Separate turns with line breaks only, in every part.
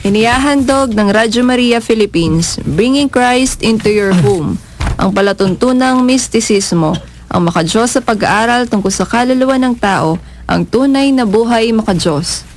Inihahandog ng Radyo Maria Philippines, Bringing Christ into Your Home, ang palatuntunang mistisismo, ang makadiyos sa pag-aaral tungkol sa kaluluwa ng tao, ang tunay na buhay makadiyos.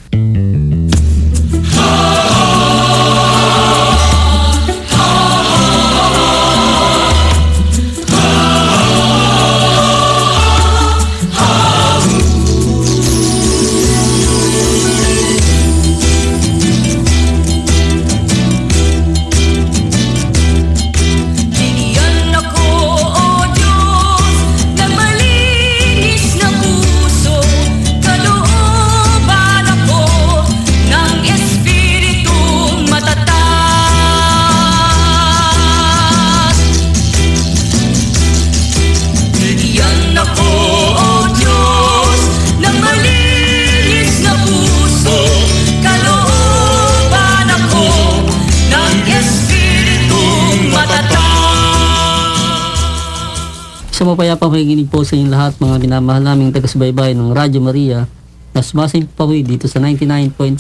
Sa mapayapang pakikinig po sa inyong lahat, mga minamahal naming taga-subaybay ng Radyo Maria, na sumasin po dito sa 99.7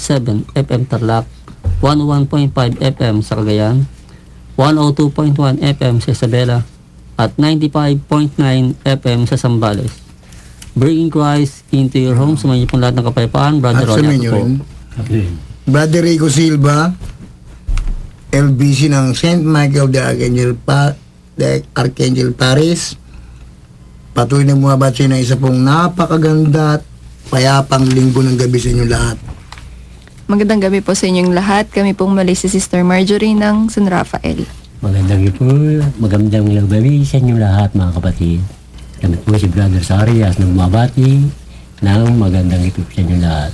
FM Tarlac, 101.5 FM sa Cagayan, 102.1 FM sa Isabela, at 95.9 FM sa Zambales. Bringing Christ into your home, sumayin niyo po lahat ng kapayapaan, Brother Ronald po.
Brother Rico Silva, LBC ng St. Michael the Archangel Paris. Patuloy na bumabati ng isa pong napakaganda at payapang linggo ng gabi sa inyo lahat.
Magandang gabi po sa inyong lahat. Kami pong mali si Sister Marjorie ng San Rafael.
Magandang gabi po, magandang gabi sa inyo lahat mga kapatid. Kami po si Brother Sarias na bumabati ng magandang gabi sa inyo lahat.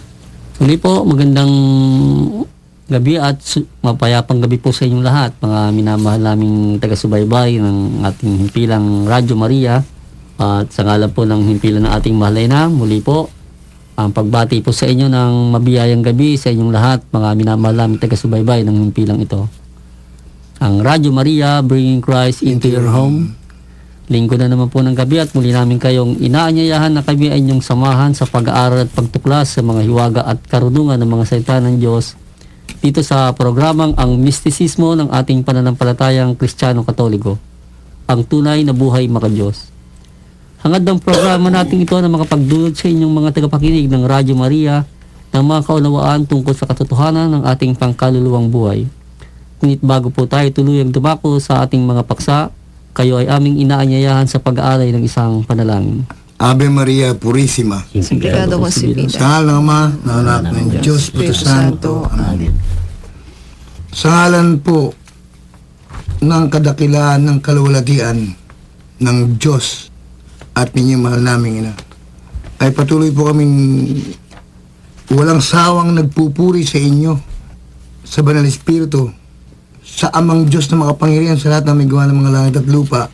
Muli po, magandang gabi at mapayapang gabi po sa inyong lahat, mga minamahal naming taga-subaybay ng ating himpilang Radyo Maria. At sa ngalan po ng himpilan ng ating mahal na, muli po ang pagbati po sa inyo ng mabiyayang gabi sa inyong lahat, mga minamahal naming taga-subaybay ng himpilang ito. Ang Radyo Maria, Bringing Christ into your home. Linggo na naman po ng gabi at muli namin kayong inaanyayahan na kami ay inyong samahan sa pag-aaral at pagtuklas sa mga hiwaga at karunungan ng mga salita ng Diyos dito sa programang Ang Mistisismo ng ating pananampalatayang Kristiyano Katoliko, ang tunay na buhay makadiyos. Hangad ng programa natin ito na makapagdulot sa inyong mga tagapakinig ng Radyo Maria ng mga kaunawaan tungkol sa katotohanan ng ating pangkaluluwang buhay. Ngunit bago po tayo tuluyang dumako sa ating mga paksa, kayo ay aming inaanyayahan sa pag-aalay ng isang panalangin.
Ave Maria Purissima.
Simplado kong si Pita.
Sa ngalan ng Ama, ng Anak, ng Diyos, Espiritu Santo. Amen. Sa ngalan po ng kadakilaan ng kaluwalhatian ng Diyos at ninyong mahal naming Ina, ay patuloy po kaming walang sawang nagpupuri sa inyo, sa Banal Espiritu, sa Amang Diyos na makapangyarihan sa lahat ng may gawa ng mga langit at lupa,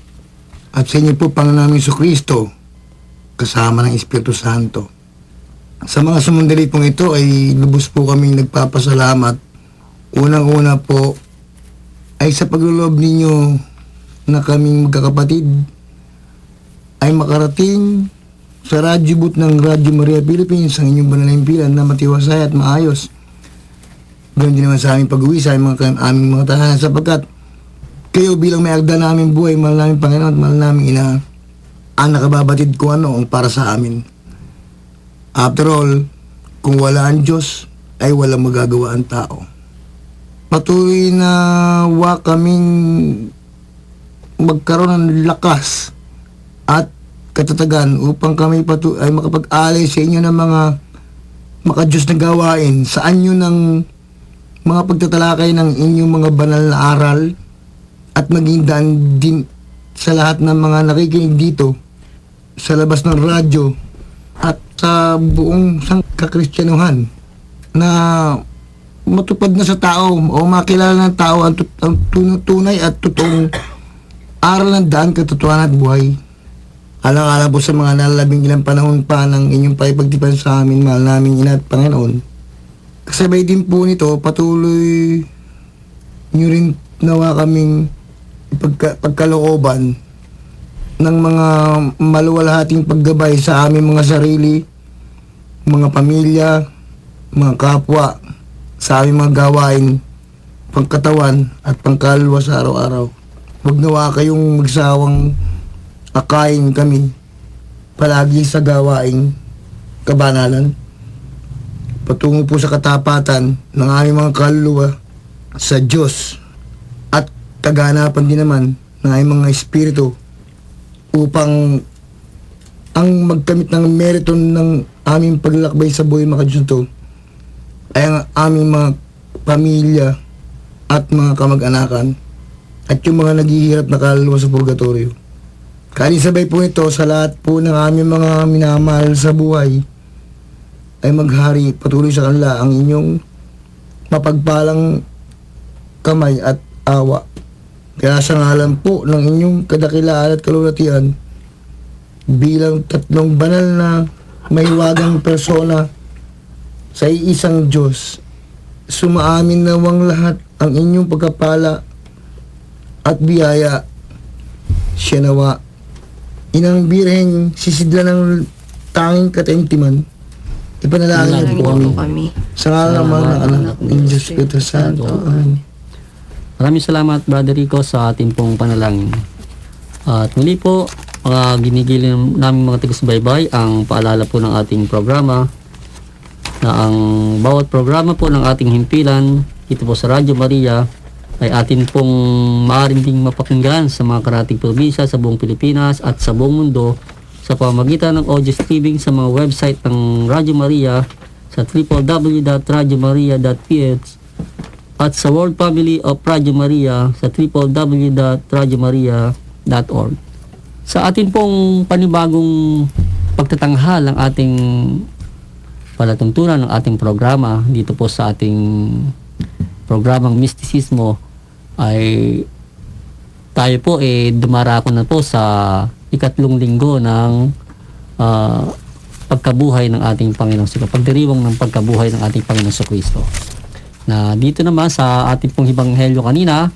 at sa inyo po Panginoon namin Jesucristo, kasama ng Espiritu Santo. Sa mga sumandali pong ito ay lubos po kaming nagpapasalamat. Unang-una po ay sa pagluloob ninyo na kaming magkakapatid ay makarating sa radyo booth ng Radyo Maria Philippines ang inyong banal na himpilan na matiwasay at maayos. Ganoon din naman sa aming pag-uwi sa aming mga tahanan, sapagkat kayo bilang may agda naming buhay, mahal namin Panginoon at mahal namin Ina, ang nakababatid ko ang para sa amin. After all, kung wala ang Diyos, ay walang magagawa ang tao. Patuloy na kaming magkaroon ng lakas at katatagan upang kami ay makapag-alay sa inyo ng mga makadiyos na gawain sa anyo ng mga pagtatalakay ng inyong mga banal na aral, at maging daan din sa lahat ng mga nakikinig dito sa labas ng radyo at sa buong sangkakristyanuhan, na matupad na sa tao o makilala ng tao ang tunay at totoong aral ng daan, katotohanan at buhay. Alang-alang po sa mga nalalabing ilang panahon pa ng inyong paipagtipan sa amin, mahal namin Ina at Panginoon. Kasabay din po nito, patuloy nyo rin nawa kaming pagkalooban ng mga maluwalhating paggabay sa aming mga sarili, mga pamilya, mga kapwa, sa aming mga gawain pangkatawan at pangkaluluwa sa araw-araw. Huwag nawa kayong magsawang akayin kami palagi sa gawaing kabanalan. Patungo po sa katapatan ng aming mga kaluluwa sa Diyos at kaganapan din naman ng aming mga espiritu upang ang magkamit ng meriton ng aming paglakbay sa buhay mga Diyos to ay ang aming mga pamilya at mga kamag-anakan at yung mga naghihirap na kaluluwa sa purgatorio. Kalisabay po ito sa lahat po ng aming mga minamahal sa buhay ay maghari patuloy sa kanila ang inyong mapagpalang kamay at awa. Kaya sa ngalan po ng inyong kadakilaan at kalulatian bilang tatlong banal na mahiwagang persona sa iisang Diyos, sumaamin nawang lahat ang inyong pagkapala at biyaya. Siya nawa, Inang Birheng sisidla ng tanging kataimtiman, ipanalangin niyo po kami. Sa ngalan ng mga anak ng Diyos Espiritu Santo. Amen.
Maraming salamat, Brother Rico, sa ating pong panalangin. At muli po, mga ginigilin namin mga taga-subaybay, ang paalala po ng ating programa na ang bawat programa po ng ating himpilan dito po sa Radyo Maria ay atin pong maaaring ding mapakinggan sa mga karating probinsya sa buong Pilipinas at sa buong mundo sa pamamagitan ng audio streaming sa mga website ng Radyo Maria sa www.radyomaria.ph at sa World Family of Radyo Maria sa www.radyomaria.org. Sa atin pong panibagong pagtatanghal ng ating palatuntunan ng ating programa dito po sa ating programang Mistisismo ay tayo po dumarako na po sa ikatlong linggo ng pagkabuhay ng ating Panginoong Kristo, pagdiriwang ng pagkabuhay ng ating Panginoong Kristo. Na dito naman sa ating pong Ebanghelyo kanina,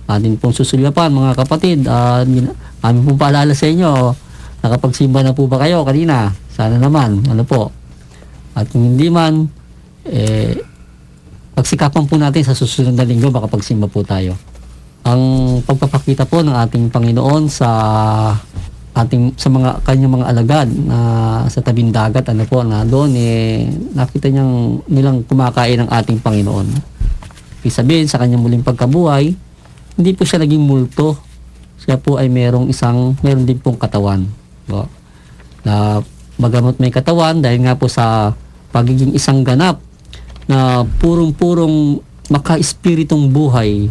ating pong susulyapan mga kapatid, aming pong paalala sa inyo, nakapagsimba na po ba kayo kanina? Sana naman, ano po. At kung hindi man, pagsikapan po natin sa susunod na linggo, makapagsimba po tayo. Ang pagpapakita po ng ating Panginoon sa mga kanyang mga alagad na sa tabing dagat, ano po, na doon nakita nilang kumakain ng ating Panginoon. Ibig sabihin, sa kanyang muling pagkabuhay, hindi po siya naging multo. Siya po ay meron din pong katawan. No? Na magamot may katawan dahil nga po sa pagiging isang ganap na purong-purong maka-espiritong buhay.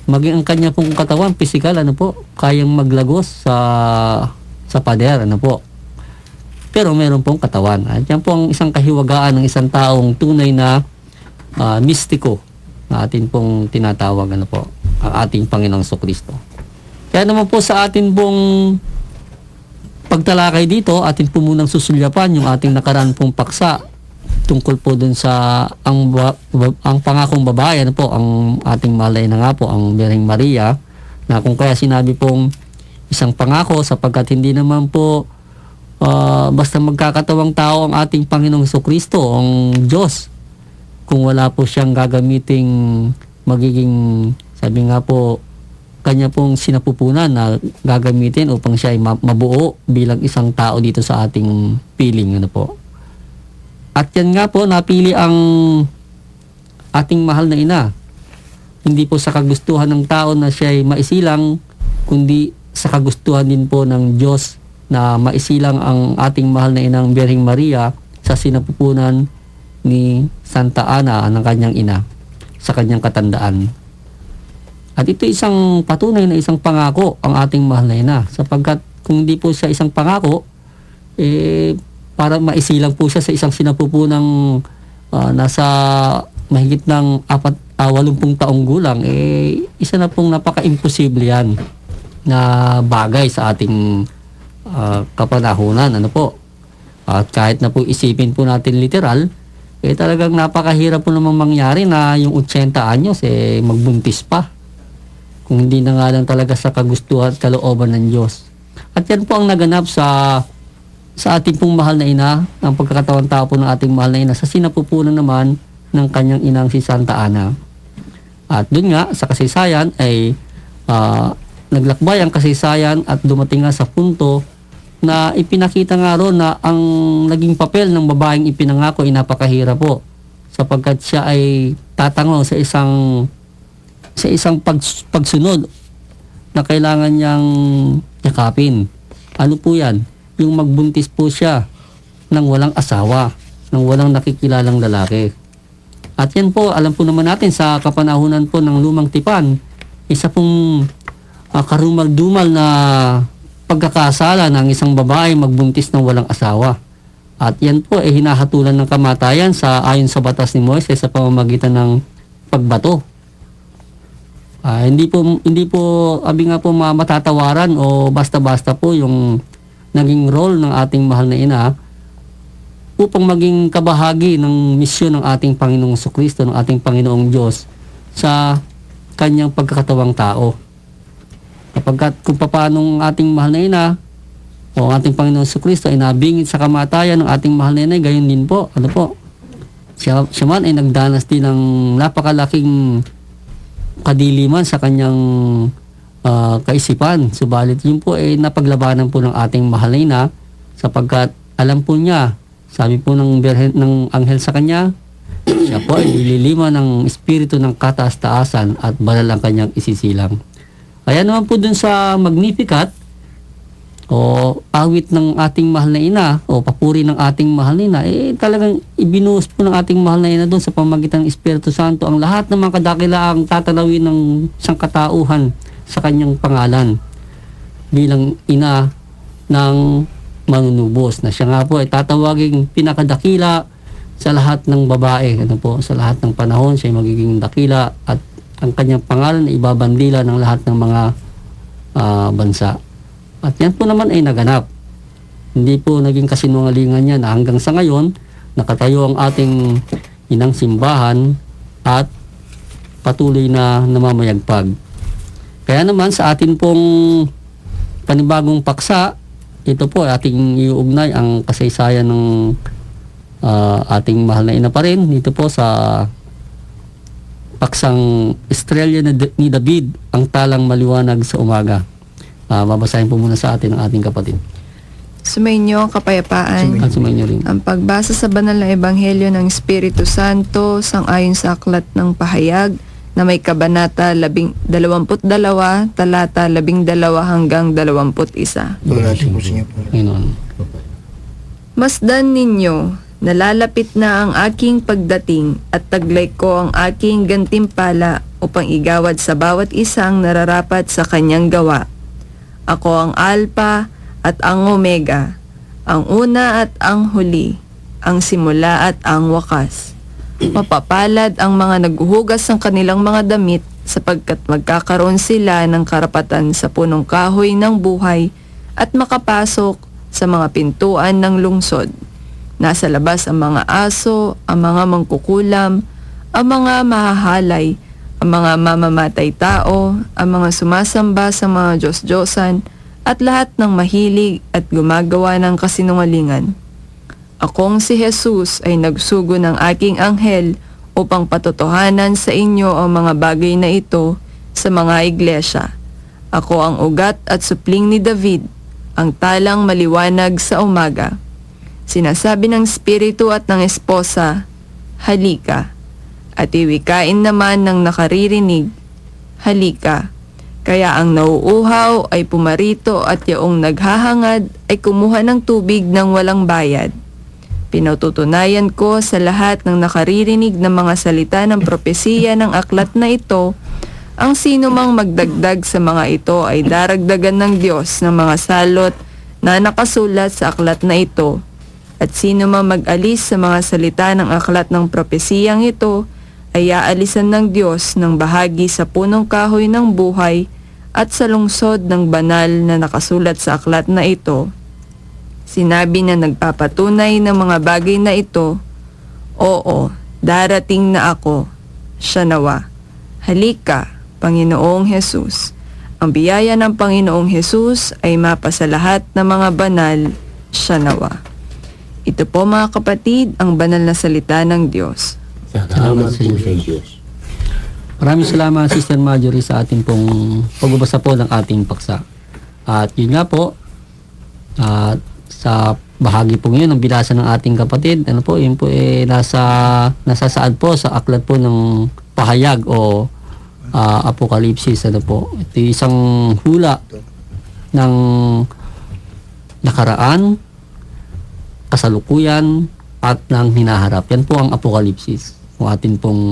Maging ang kanya pong katawan, physical, ano po, kayang maglagos sa pader, ano po. Pero meron pong katawan. At yan po ang isang kahiwagaan ng isang taong tunay na mistiko na atin pong tinatawag, ano po, ang ating Panginoong Kristo. Kaya naman po sa atin pong pagtalakay dito, atin po munang susulyapan yung ating nakaraan pong paksa tungkol po dun sa ang pangakong babae, ano po, ang ating malay na nga po, ang Birheng Maria, na kung kaya sinabi pong isang pangako sapagkat hindi naman po basta magkakatawang tao ang ating Panginoong Kristo, ang Diyos, kung wala po siyang gagamiting magiging, sabi nga po, kanya pong sinapupunan na gagamitin upang siya ay mabuo bilang isang tao dito sa ating piling, ano po. At yan nga po, napili ang ating mahal na ina. Hindi po sa kagustuhan ng tao na siya ay maisilang, kundi sa kagustuhan din po ng Diyos na maisilang ang ating mahal na inang Birheng Maria sa sinapupunan ni Santa Ana, ng kanyang ina, sa kanyang katandaan. At ito isang patunay na isang pangako ang ating mahal na ina, sapagkat kung hindi po siya isang pangako, para maisilang po siya sa isang sinapupunang nasa mahigit ng 80 taong gulang, isa na pong napaka-imposible yan na bagay sa ating kapanahunan, ano po. At kahit na po isipin po natin literal, talagang napakahirap po namang mangyari na yung 80 anyos magbuntis pa. Kung hindi na nga lang talaga sa kagustuhan at kalooban ng Diyos. At yan po ang naganap sa ating pong mahal na ina, ang pagkakatawan tao po ng ating mahal na ina, sa sinapupunan naman ng kanyang inang si Santa Ana. At dun nga, sa kasaysayan ay naglakbay ang kasaysayan at dumating nga sa punto na ipinakita nga ron na ang naging papel ng babaeng ipinangako ay napakahirap po, sapagkat siya ay tatango sa isang pagsunod na kailangan niyang yakapin. Ano po yan? Yung magbuntis po siya ng walang asawa, ng walang nakikilalang lalaki. At yan po, alam po naman natin sa kapanahunan po ng Lumang Tipan, isa pong karumal-dumal na pagkakasala ng isang babae magbuntis ng walang asawa. At yan po ay hinahatulan ng kamatayan ayon sa batas ni Moises sa pamamagitan ng pagbato. Hindi po abi nga po matatawaran o basta-basta po yung naging role ng ating mahal na ina upang maging kabahagi ng misyon ng ating Panginoong Jesucristo, ng ating Panginoong Diyos sa kanyang pagkakatawang tao. Kapagkat kung paanong ating mahal na ina o ating Panginoong Jesucristo ay nabingit sa kamatayan ng ating mahal na ina, gayon din po, siya man ay nagdanas din ng napakalaking kadiliman sa kanyang kaisipan. Subalit yun po ay napaglabanan po ng ating mahal na ina, sapagkat alam po niya, sabi po ng anghel sa kanya, siya po ay ililima ng espiritu ng kataas-taasan at banal ang kanyang isisilang. Kaya naman po dun sa Magnificat o awit ng ating mahal na ina o papuri ng ating mahal na ina, talagang ibinuhos po ng ating mahal na ina doon sa pamamagitan ng Espiritu Santo ang lahat ng mga kadakilaang tatanawin ng sangkatauhan sa kanyang pangalan bilang ina ng manunubos, na siya nga po ay tatawaging pinakadakila sa lahat ng babae. Sa lahat ng panahon siya ay magiging dakila at ang kanyang pangalan ay ibabandila ng lahat ng mga bansa. At yan po naman ay naganap. Hindi po naging kasinungalingan yan na hanggang sa ngayon nakatayo ang ating inang simbahan at patuloy na namamayagpag. Kaya naman sa atin pong panibagong paksa, ito po ating iuugnay ang kasaysayan ng ating mahal na ina pa rin dito po sa paksang Estrella ni David, ang talang maliwanag sa umaga. Babasahin po muna sa atin ang ating kapatid.
Sumainyo ang kapayapaan.
At sumainyo rin.
Ang pagbasa sa banal na ebanghelyo ng Espiritu Santo sang-ayon sa aklat ng pahayag na may kabanata 22, talata 12 hanggang 21.
Paglasin po sa inyo po.
Panginoon.
Masdan ninyo, nalalapit na ang aking pagdating at taglay ko ang aking gantimpala upang igawad sa bawat isang nararapat sa kanyang gawa. Ako ang Alpha at ang Omega, ang una at ang huli, ang simula at ang wakas. Mapapalad ang mga naghuhugas ng kanilang mga damit sapagkat magkakaroon sila ng karapatan sa punong kahoy ng buhay at makapasok sa mga pintuan ng lungsod. Nasa labas ang mga aso, ang mga mangkukulam, ang mga mahahalay, ang mga mamamatay tao, ang mga sumasamba sa mga Diyos-Diyosan, at lahat ng mahilig at gumagawa ng kasinungalingan. Akong si Jesus ay nagsugo ng aking anghel upang patotohanan sa inyo ang mga bagay na ito sa mga iglesia. Ako ang ugat at supling ni David, ang talang maliwanag sa umaga. Sinasabi ng Espiritu at ng Esposa, halika. At iwikain naman ng nakaririnig, halika. Kaya ang nauuhaw ay pumarito at yaong naghahangad ay kumuha ng tubig ng walang bayad. Pinatutunayan ko sa lahat ng nakaririnig ng mga salita ng propesiya ng aklat na ito, ang sino mang magdagdag sa mga ito ay daragdagan ng Diyos ng mga salot na nakasulat sa aklat na ito. At sino mang mag-alis sa mga salita ng aklat ng propesiyang ito, ay aalisan ng Diyos ng bahagi sa punong kahoy ng buhay at sa lungsod ng banal na nakasulat sa aklat na ito. Sinabi na nagpapatunay ng mga bagay na ito, oo, darating na ako, siya nawa. Halika, Panginoong Hesus. Ang biyaya ng Panginoong Hesus ay mapa sa lahat ng mga banal, siya nawa. Ito po mga kapatid, ang banal na salita ng Diyos.
Salamat po sa Diyos.
Maraming salamat, Sister Marjorie, sa ating pong pagbabasa po ng ating paksa. At yun nga po, sa bahagi po yun ng binasa ng ating kapatid, ano po, yun po nasasaad po sa aklat po ng pahayag o Apokalipsis, ano po. Ito yung isang hula ng nakaraan, kasalukuyan, at ng hinaharap. Yan po ang Apokalipsis. Kung atin pong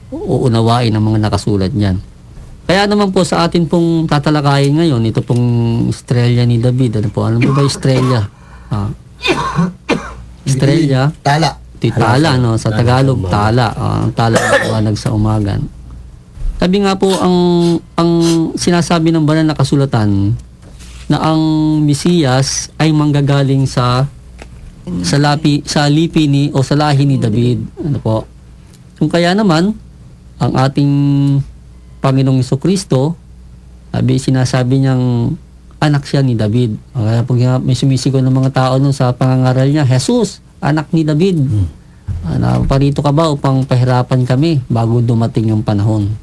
uunawain ang mga nakasulat niyan. Kaya naman po sa atin pong tatalakayin ngayon, ito pong Estrella ni David. Ano po? Alam mo ba Estrella? Estrella.
Tala.
Ito'y tala, no? Sa Tagalog, tala. Ang tala ng liwanag sa umagan. Sabi nga po, ang sinasabi ng banal na kasulatan na ang Mesiyas ay manggagaling sa lipi ni o sa lahi ni David. Ano po? Kung kaya naman, ang ating Panginoong Jesucristo, sinasabi niyang anak siya ni David. Kaya pag may sumisigaw ng mga tao nun sa pangangaral niya, Jesus, anak ni David. Parito ka ba upang pahirapan kami bago dumating yung panahon?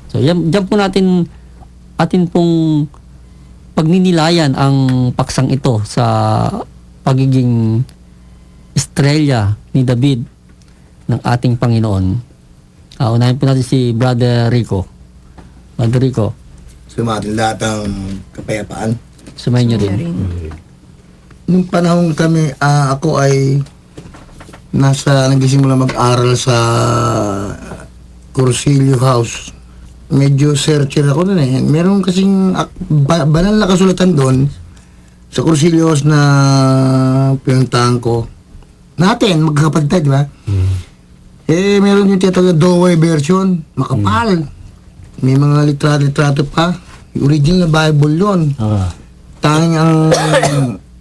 So, yan po atin pong pagninilayan ang paksang ito sa pagiging estrella ni David ng ating Panginoon. Unahin po natin si Brother Rico. Brother Rico,
Sumatin lahat ng kapayapaan.
sumayin niyo din.
Nung panahon kami, ako ay nagsisimula mag-aral sa Cursilio House. Medyo searcher ako nun eh. Meron kasing banal na kasulatan doon sa Cursilio House na pinuntahan ko. Natin, magkakapatid tayo, di ba? Meron yung tinatawag na Douay version, makapal. May mga litrato pa. Yung original na Bible yun. Tanging ang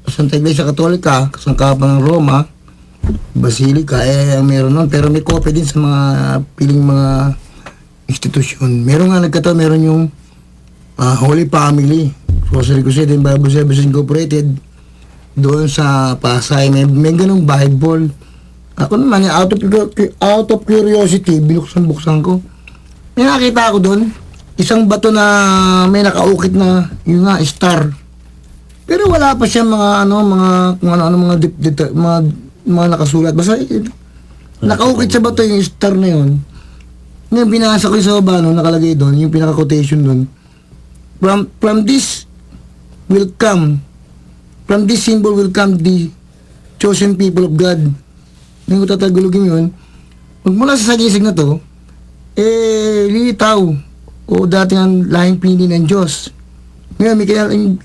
Santa Iglesia Katolika, kasangkapan ng Roma, Basilica, ang meron nun. Pero may copy din sa mga piling mga institusyon. Meron nga nagkataon, meron yung Holy Family, Rosary Crusade and Bible Services Incorporated, doon sa Pasay. May ganung Bible. Ako naman, out of curiosity, binuksan-buksan ko. May nakita ako doon, isang bato na may nakaukit na, yung nga, star. Pero wala pa siya mga nakasulat. Basta, nakaukit sa bato yung star na yun. Ngayon, binasa ko yung sa baba, nakalagay doon, yung pinaka-quotation doon. From this symbol will come the chosen people of God. Ngayon ko tatagulugin yun. Magmula sa sagisig na to, lilitaw o dating ang lahing pinili ng Diyos. Ngayon,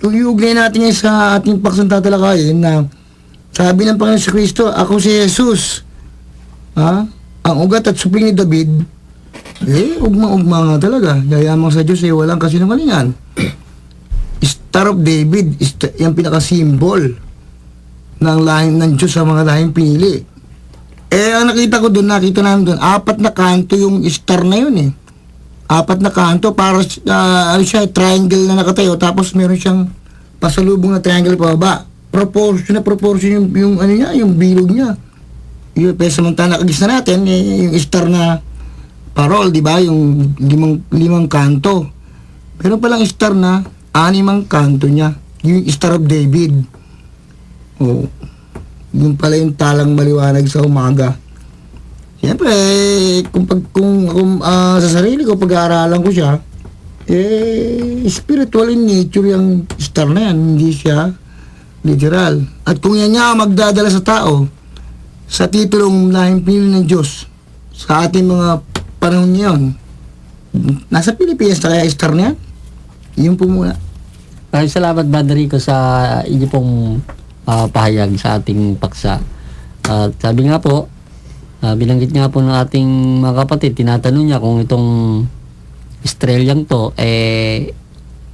iugnay natin yan sa ating paksang tatalakayin na sabi ng Panginoon sa Kristo, ako si Jesus. Ang ugat at supling ni David, ugma-ugma nga talaga. Yayamang sa Diyos, walang kasinungalingan. Star of David, yung pinaka-symbol ng lahing ng Diyos sa mga lahing pinili. Ang nakita ko doon, nakita namin doon, 4 na kanto yung star na yun eh. 4 na kanto, para siya, triangle na nakatayo, tapos meron siyang pasalubong na triangle pa baba. Proportion yung ano niya, yung bilog niya. Yung samantala nakagis na natin, yung star na parol, di ba? Yung limang kanto. Pero palang star na 6 kanto niya. Yung Star of David. Yung pala yung talang maliwanag sa umaga. Siyempre, kung sa sarili ko, pag-aaralan ko siya, spiritual in nature yung star na yan. Hindi siya literal. At kung yan niya magdadala sa tao, sa titulong lahing pinili ng Diyos, sa ating mga panahon ngayon, nasa Pilipinas na kaya star na yan? Yun po muna.
Maraming salamat, Brother Rico, sa inyo pong pahayag sa ating paksa. At sabi nga po, binanggit nga po ng ating mga kapatid, tinatanong niya kung itong estrelyang to,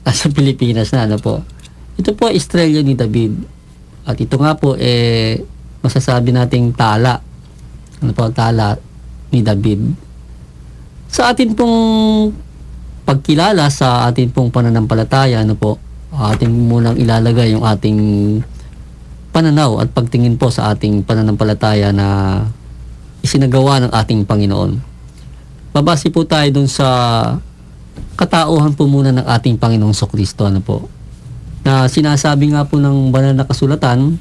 nasa Pilipinas na, ano po. Ito po, estrella ni David. At ito nga po, masasabi nating tala. Ano po, tala ni David. Sa atin pong pagkilala sa atin pong pananampalataya, ano po, ating munang ilalagay yung ating pananaw at pagtingin po sa ating pananampalataya na isinagawa ng ating Panginoon. babase po tayo dun sa katauhan po muna ng ating Panginoong Kristo, ano po. Na sinasabi nga po ng banal na kasulatan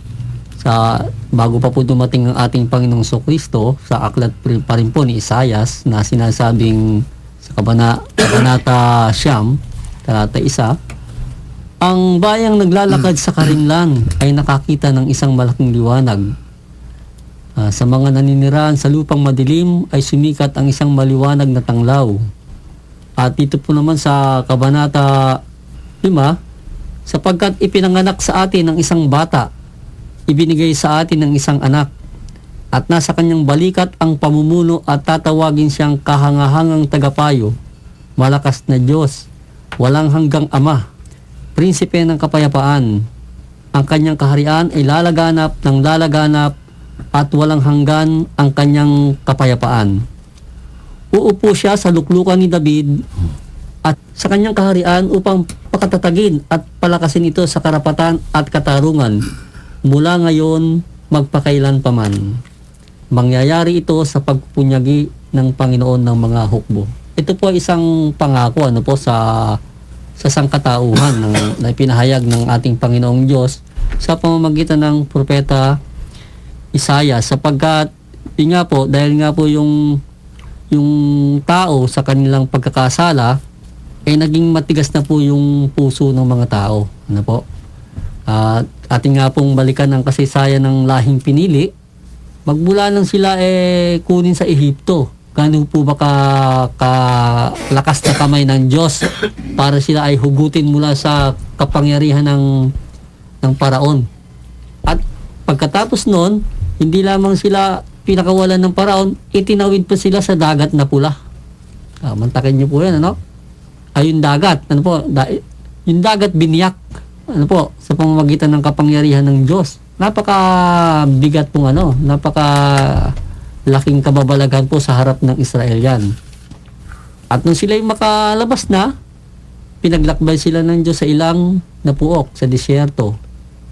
sa bago pa po dumating ang ating Panginoong Kristo sa aklat pa rin po ni Isaias na sinasabing sa kabanata Siyam, talata 1, ang bayang naglalakad sa karinlan ay nakakita ng isang malaking liwanag. Sa mga naninirahan sa lupang madilim ay sumikat ang isang maliwanag na tanglaw. At dito po naman sa kabanata 5, sapagkat ipinanganak sa atin ng isang bata, ibinigay sa atin ng isang anak, at nasa kanyang balikat ang pamumuno at tatawagin siyang kahangahangang tagapayo, malakas na Diyos, walang hanggang Ama, prinsipe ng kapayapaan. Ang kanyang kaharian ay lalaganap ng lalaganap at walang hanggan ang kanyang kapayapaan. Uupo siya sa luklukan ni David at sa kanyang kaharian upang pakatatagin at palakasin ito sa karapatan at katarungan mula ngayon magpakailan paman. Mangyayari ito sa pagpunyagi ng Panginoon ng mga hukbo. Ito po ay isang pangako sa sangkatauhan na pinahayag ng ating Panginoong Diyos sa pamamagitan ng propeta Isaiah, sapagkat yun nga po, dahil nga po yung tao sa kanilang pagkakasala ay naging matigas na po yung puso ng mga tao, ano po. Ating nga pong balikan ang kasaysayan ng lahing pinili. Magmula nang sila kunin sa Ehipto, gaano po ba kalakas na kamay ng Diyos para sila ay hugutin mula sa kapangyarihan ng Paraon. At pagkatapos noon, hindi lamang sila pinakawalan ng Paraon, itinawid pa sila sa dagat na pula. Mantakin niyo po yan, ano? Yung dagat, ano po? Yung dagat biniyak, ano po, sa pamamagitan ng kapangyarihan ng Diyos. Napaka-bigat pong napaka-laking kababalaghan po sa harap ng Israel yan. At nung sila'y makalabas na, pinaglakbay sila ng Diyos sa ilang napuok sa disyerto.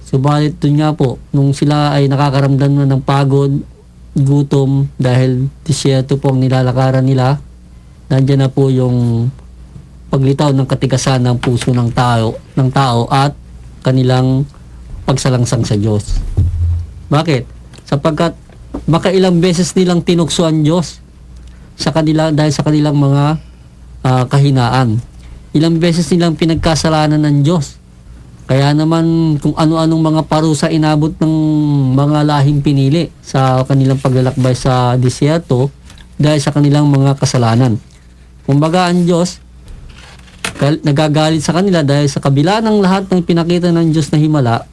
Subalit doon nga po, nung sila ay nakakaramdam na ng pagod, gutom, dahil disyerto po ang nilalakaran nila, nandiyan na po yung paglitaw ng katigasan ng puso ng tao at kanilang pagsalangsang sa Diyos. Bakit? Sapagkat makailang beses nilang tinukso ang Diyos dahil sa kanilang mga kahinaan. Ilang beses nilang pinagkasalanan ng Diyos. Kaya naman kung ano-anong mga parusa inabot ng mga lahing pinili sa kanilang paglalakbay sa disyerto dahil sa kanilang mga kasalanan. Kumbaga ang Diyos nagagalit sa kanila dahil sa kabila ng lahat ng pinakita ng Diyos na himala,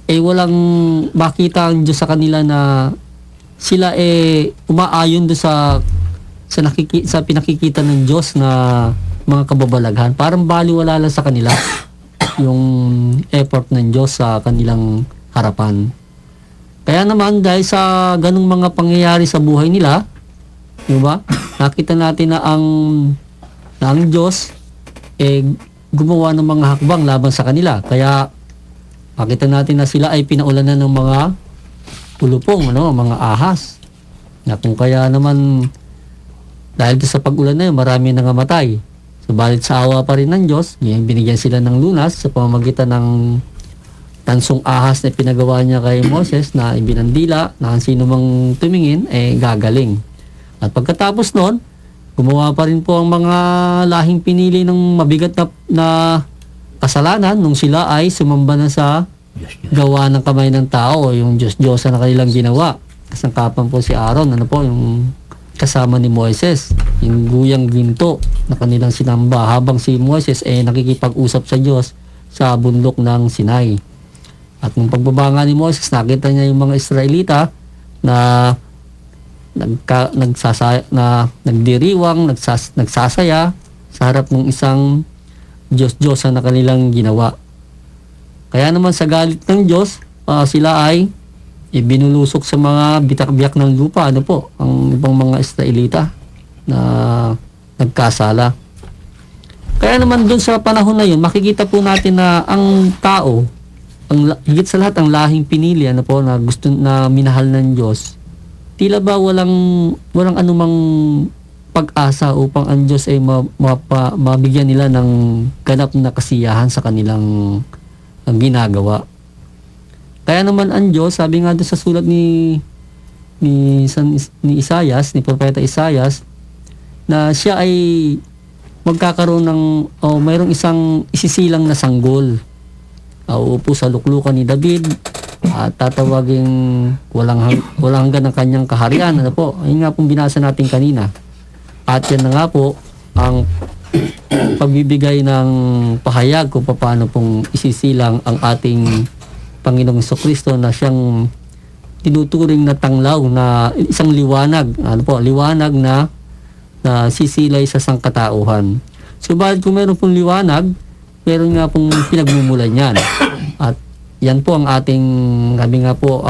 walang makita ang Diyos sa kanila na sila umaayon doon sa pinakikita ng Diyos na mga kababalaghan. Parang baliwala lang sa kanila yung effort ng Diyos sa kanilang harapan. Kaya naman dahil sa ganung mga pangyayari sa buhay nila, di ba? Nakita natin na ang Diyos gumawa ng mga hakbang laban sa kanila. Kaya makita natin na sila ay pinaulanan ng mga ulupong, mga ahas. Na kung kaya naman dahil sa pag-ulan na yun, marami nangamatay. Subalit sa awa pa rin ng Diyos, binigyan sila ng lunas sa pamamagitan ng tansong ahas na pinagawa niya kay Moses na ibinandila na ang sino mang tumingin gagaling. At pagkatapos noon, gumawa pa rin po ang mga lahing pinili ng mabigat na kasalanan nung sila ay sumamba na sa gawa ng kamay ng tao, yung Diyos-Diyosa na kanilang ginawa. Kasangkapan po si Aaron, yung kasama ni Moises, yung guyang ginto na kanilang sinamba habang si Moises nakikipag-usap sa Diyos sa bundok ng Sinai. At nung pagbaba ni Moises, nakita niya yung mga Israelita na nagdiriwang, nagsasaya sa harap ng isang Diyos-Diyosa na kanilang ginawa. Kaya naman sa galit ng Diyos, sila ay ibinulusok sa mga bitak-biyak ng lupa, ang ibang mga Israelita na nagkasala. Kaya naman doon sa panahon na yun, makikita po natin na ang tao, higit sa lahat ang lahing pinili, na minahal ng Diyos, tila ba walang anumang pag-asa upang ang Diyos ay mabigyan nila ng ganap na kasiyahan sa kanilang ginagawa. Kaya naman ang Diyos, sabi nga doon sa sulat ni Isaias, ni Propeta Isaias, na siya ay magkakaroon ng mayroong isang isisilang na sanggol. Uupo sa luklukan ni David at tatawaging walang hanggan ng kanyang kaharian. Ano po? Ayun nga pong binasa natin kanina. At yan na nga po ang pagbibigay ng pahayag kung paano pong isisilang ang ating Panginoong Jesucristo na siyang tinuturing na tanglaw na isang liwanag. Ano po? Liwanag na sisilay sa sangkatauhan. Subalit kung meron pong liwanag, meron nga pong pinagmumulan yan. At yan po ang ating, sabi nga po,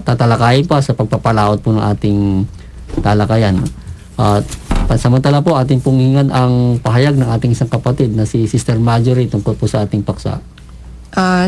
tatalakayin pa sa pagpapalaot po ng ating talakayan. At pansamantala po, ating pong hingan ang pahayag ng ating isang kapatid na si Sister Marjorie tungkol po sa ating paksa.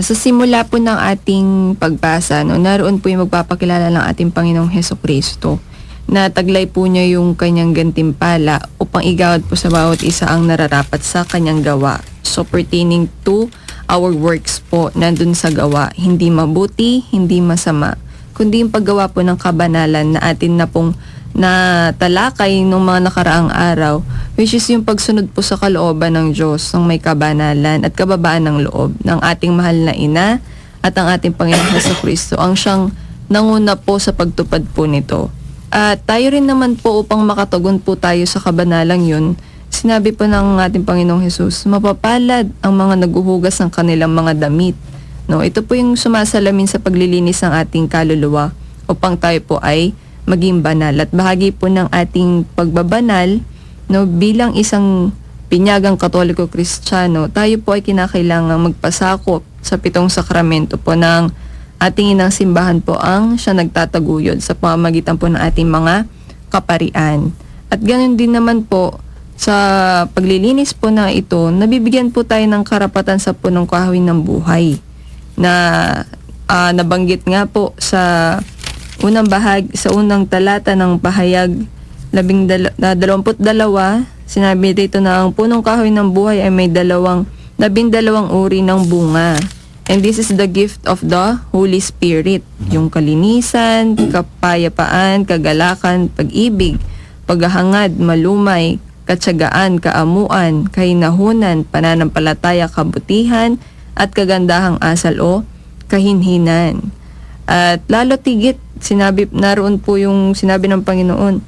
Sa simula po ng ating pagbasa, naroon po yung magpapakilala ng ating Panginoong Hesukristo na taglay po niya yung kanyang gantimpala upang igawad po sa bawat isa ang nararapat sa kanyang gawa. So pertaining to our works po, nandun sa gawa, hindi mabuti, hindi masama, kundi yung paggawa po ng kabanalan na atin na pong natalakay nung mga nakaraang araw, which is yung pagsunod po sa kalooban ng Diyos ng may kabanalan at kababaan ng loob ng ating mahal na ina at ang ating Panginoong Hesukristo ang siyang nanguna po sa pagtupad po nito. At tayo rin naman po upang makatugon po tayo sa kabanalang yun, sinabi po ng ating Panginoong Hesus, mapapalad ang mga naguhugas ng kanilang mga damit. No, ito po yung sumasalamin sa paglilinis ng ating kaluluwa upang tayo po ay maging banal. At bahagi po ng ating pagbabanal, no, bilang isang pinyagang Katoliko Kristiyano, tayo po ay kinakailangan magpasakop sa 7 sakramento po ng ating inang simbahan po ang siya nagtataguyod sa pamamagitan po ng ating mga kaparian. At ganoon din naman po sa paglilinis po na ito, nabibigyan po tayo ng karapatan sa punong kahoy ng buhay na nabanggit nga po sa unang talata ng pahayag 22, sinabi dito na ang punong kahoy ng buhay ay may 12 uri ng bunga. And this is the gift of the Holy Spirit. Yung kalinisan, kapayapaan, kagalakan, pag-ibig, paghahangad, malumay, katsagaan, kaamuan, kahinahunan, pananampalataya, kabutihan, at kagandahang asal o kahinhinan. At lalo tigit, naroon po yung sinabi ng Panginoon,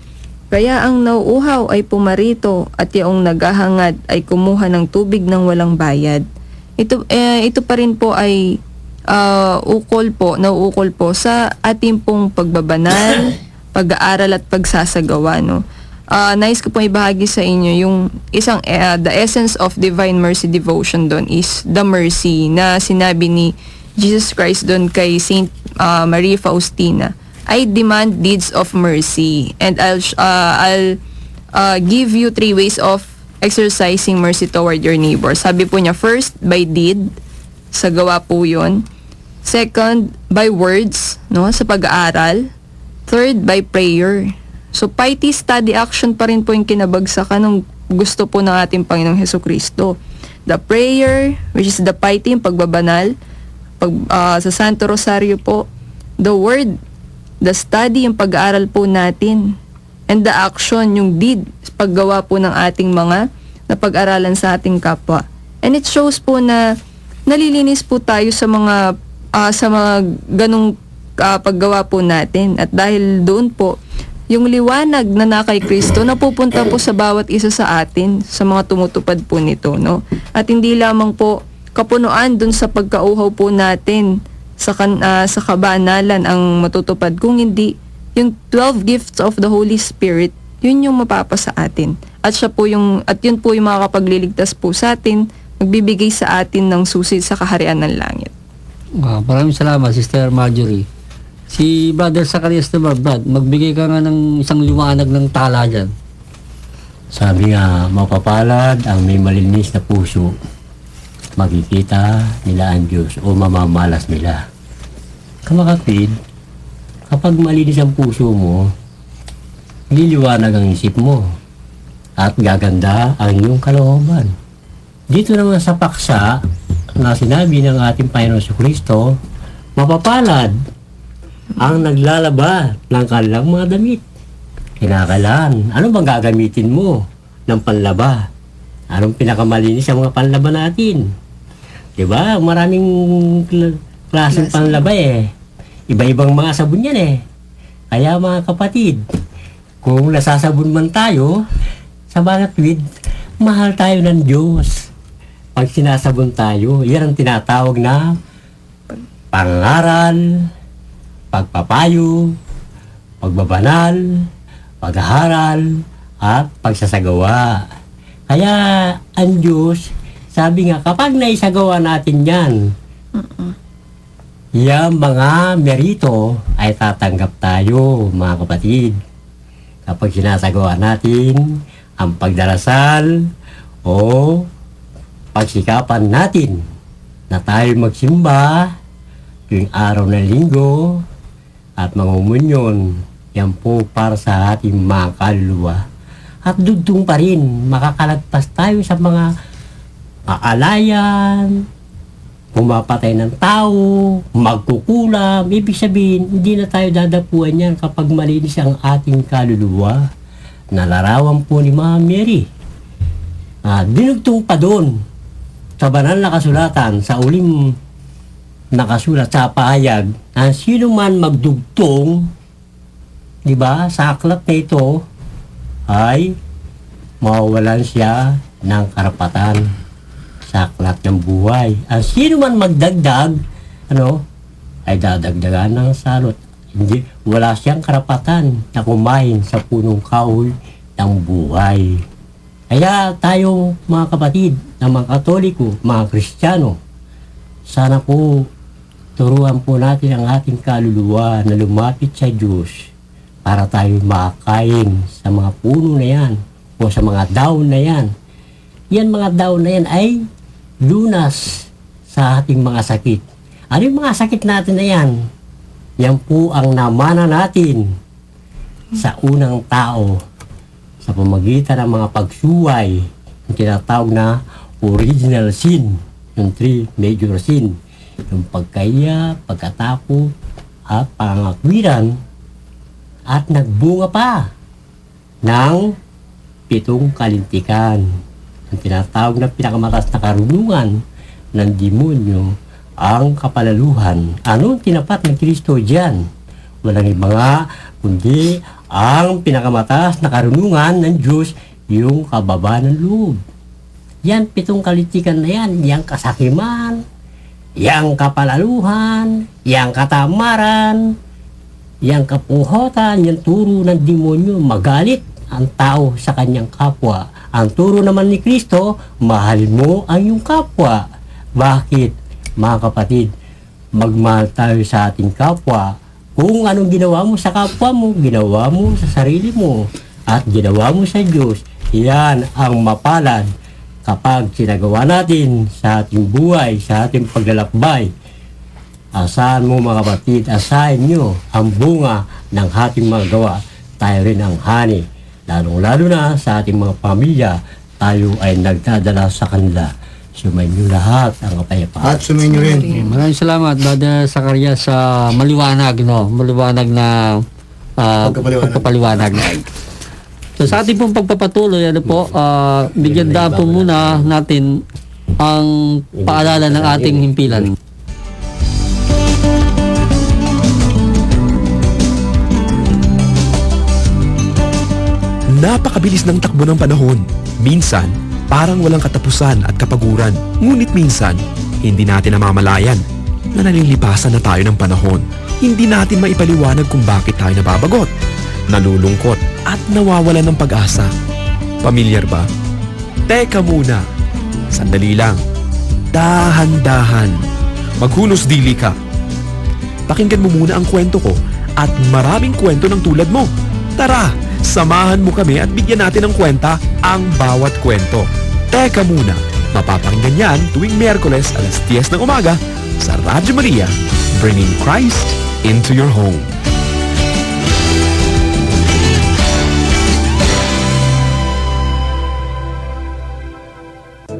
kaya ang nauuhaw ay pumarito at yung naghahangad ay kumuha ng tubig ng walang bayad. Ito pa rin po ay nauukol po sa ating pong pagbabanal, pag-aaral at pagsasagawa. No? Nais ko pong ibahagi sa inyo yung isang, the essence of Divine Mercy Devotion doon is the mercy na sinabi ni Jesus Christ doon kay Saint Maria Faustina. I demand deeds of mercy and I'll give you 3 ways of exercising mercy toward your neighbor. Sabi po niya, first, by deed, sa gawa po yun. Second, by words, no, sa pag-aaral. Third, by prayer. So, piety study action pa rin po yung kinabagsakan ng gusto po ng ating Panginoong Hesukristo. The prayer, which is the piety, yung pagbabanal, sa Santo Rosario po. The word, the study, yung pag-aaral po natin. And the action, yung deed, paggawa po ng ating mga napag-aralan sa ating kapwa. And it shows po na nalilinis po tayo sa mga ganong paggawa po natin. At dahil doon po, yung liwanag na kay Kristo napupunta po sa bawat isa sa atin, sa mga tumutupad po nito. No? At hindi lamang po kapunuan doon sa pagkauhaw po natin sa kabanalan ang matutupad, kung hindi yung 12 gifts of the Holy Spirit, yun yung mapapasa atin. At yun po yung makakapagliligtas po sa atin, magbibigay sa atin ng susi sa kaharian ng langit.
Maraming salamat, Sister Marjorie. Si Brother Zacarias naman, Brad, magbigay ka nga ng isang liwanag ng tala dyan.
Sabi nga, mapapalad ang may malinis na puso. Makikita nila ang Diyos o mamamalas nila. Kamakapid, kapag malinis ang puso mo, liliwanag ang isip mo. at gaganda ang iyong kalooban. Dito naman sa paksa na sinabi ng ating Panginoon Kristo, mapapalad ang naglalaba ng kanilang mga damit. Kinakailangan, ano bang gagamitin mo ng panlaba? Anong pinakamalinis sa mga panlaba natin? Diba? Maraming klaseng panlaba eh. Iba-ibang mga sabon yan eh. Kaya mga kapatid, kung nasasabon man tayo, sa mga tweed, mahal tayo ng Diyos. Pag sinasabon tayo, yan ang tinatawag na pangaral, pagpapayo, pagbabanal, paghaharal, at pagsasagawa. Kaya ang Diyos, sabi nga, kapag naisagawa natin yan, yung mga merito ay tatanggap tayo, mga kapatid. Kapag sinasagawa natin ang pagdarasal o pagsikapan natin na tayo magsimba tuwing araw ng linggo at mga umunyon, yan po para sa ating mga kaluluwa. At dugtong pa rin, makakalagpas tayo sa mga kaalayan, pumapatay ng tao, magkukulam. Ibig sabihin, hindi na tayo dadapuan yan kapag malinis ang ating kaluluwa. Nalarawan po ni Mama Mary. Dinugtong pa doon sa banal na kasulatan, sa uling nakasulat sa pahayag, na sino man magdugtong, di ba, sa aklat na ito, ay mawawalan siya ng karapatan sa aklat ng buhay. Ang sino man magdagdag, ay dadagdagan ng salot. Hindi, wala siyang karapatan na kumain sa punong kahoy ng buhay. Kaya tayo mga kapatid, na mga Katoliko, mga Kristiyano, sana po turuan po natin ang ating kaluluwa na lumapit sa Diyos para tayo makakain sa mga puno na yan o sa mga daon na yan. Yan mga daon na yan ay lunas sa ating mga sakit. Ano yung mga sakit natin na yan? Yan po ang namana natin sa unang tao sa pamagitan ng mga pagsuway, yung tinatawag na original sin, yung 3 major sin, yung pagkaya, pagkatapos, at pangakwiran, at nagbunga pa ng 7 kalintikan. Ang tinatawag na pinakamataas na karunungan ng demonyo, ang kapalaluhan. Anong tinapat ng Kristo diyan? Walang iba nga, kundi ang pinakamataas na karunungan ng Diyos, yung kababa ng loob. Yan, 7 kalintikan na yan, yang kasakiman, yang kapalaluhan, yang katamaran, yang kapuhotan, yung turo ng demonyo, magalit ang tao sa kanyang kapwa. Ang turo naman ni Kristo, mahal mo ang iyong kapwa. Bakit? Mga kapatid, magmahal tayo sa ating kapwa. Kung anong ginawa mo sa kapwa mo, ginawa mo sa sarili mo at ginawa mo sa Diyos. Yan ang mapalad kapag sinagawa natin sa ating buhay, sa ating paglalakbay. Asahan mo mga kapatid, asahin nyo ang bunga ng ating mga gawa. Tayo rin ang hani. Lalong-lalo na sa ating mga pamilya, tayo ay nagdadala sa kanila. Sumayin nyo lahat ang kapayapaan.
At sumayin nyo rin.
Maraming salamat, Brother Zacarias, sa maliwanag, maliwanag na pagpapaliwanag. So sa ating pong pagpapatuloy, bigyan daan po muna natin ang paalala ng ating himpilan.
Napakabilis ng takbo ng panahon. Minsan, parang walang katapusan at kapaguran. Ngunit minsan, hindi natin namamalayan na nalilipasan na tayo ng panahon. Hindi natin maipaliwanag kung bakit tayo nababagot, nalulungkot at nawawalan ng pag-asa. Pamilyar ba? Teka muna. Sandali lang. Dahan-dahan. Maghunos dili ka. Pakinggan mo muna ang kwento ko at maraming kwento ng tulad mo. Tara, samahan mo kami at bigyan natin ng kwenta ang bawat kwento. Teka muna, mapapakinggan yan tuwing Miyerkules 10:00 ng umaga sa Radyo Maria, bringing Christ into your home.
Ang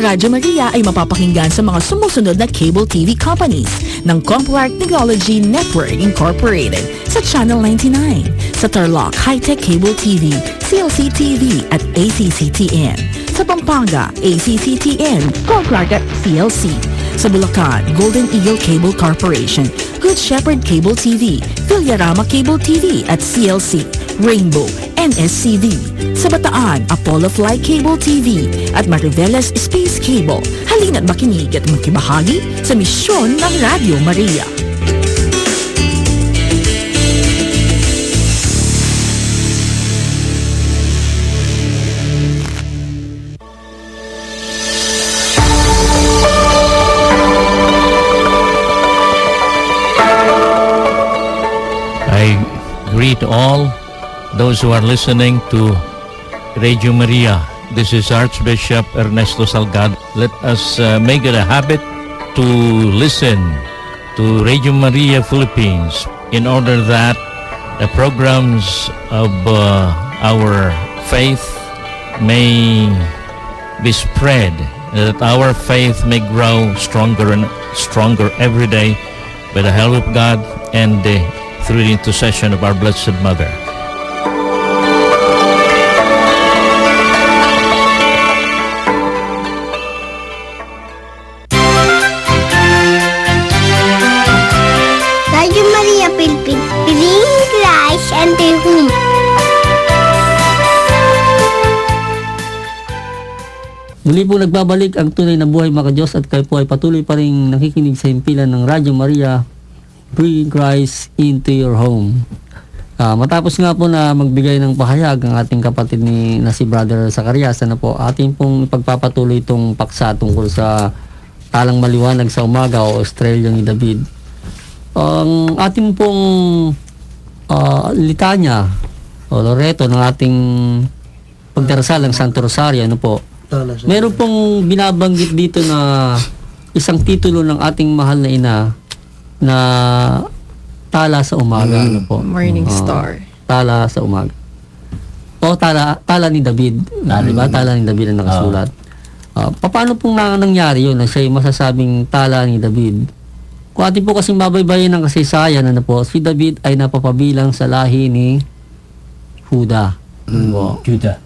Radyo Maria ay mapapakinggan sa mga sumusunod na cable TV companies ng Compuart Technology Network Incorporated sa Channel 99, sa Tarlac High-Tech Cable TV, CLC TV at ACCTN, sa Pampanga, ACCTN, Compuart at CLC, sa Bulacan, Golden Eagle Cable Corporation, Good Shepherd Cable TV, Villarama Cable TV at CLC, Rainbow, NSCV, sa Bataan, Apollo Fly Cable TV at Mariveles Space Cable. Halina't makinig at makibahagi sa misyon ng Radyo Maria.
I greet all those who are listening to Radio Maria. This is Archbishop Ernesto Salgado. Let us make it a habit to listen to Radio Maria Philippines in order that the programs of our faith may be spread, that our faith may grow stronger and stronger every day by the help of God and through the intercession of our Blessed Mother.
Radio Maria Philippines, bringing Christ and the home.
Muli po nagbabalik ang tunay na buhay mga Diyos at kayo po ay patuloy pa rin nakikinig sa himpilan ng Radyo Maria, Bring Christ into your home. Matapos nga po na magbigay ng pahayag ang ating kapatid na si Brother Zacarias, na po ating pong ipagpapatuloy itong paksa tungkol sa talang maliwanag sa umaga o Estrella ni David. Ang ating pong litanya o loreto ng ating pagdarasal ng Santo Rosario, ano po, meron pong binabanggit dito na isang titulo ng ating mahal na ina na tala sa umaga, ano po.
Morning Star.
Tala sa umaga. O tala ni David. Diba? Tala ni David ang nakasulat. Paano pong nangyari yun na siya yung masasabing tala ni David? Kung atin po kasing babaybayin ng kasaysayan, ano po, si David ay napapabilang sa lahi ni Huda.
Judah.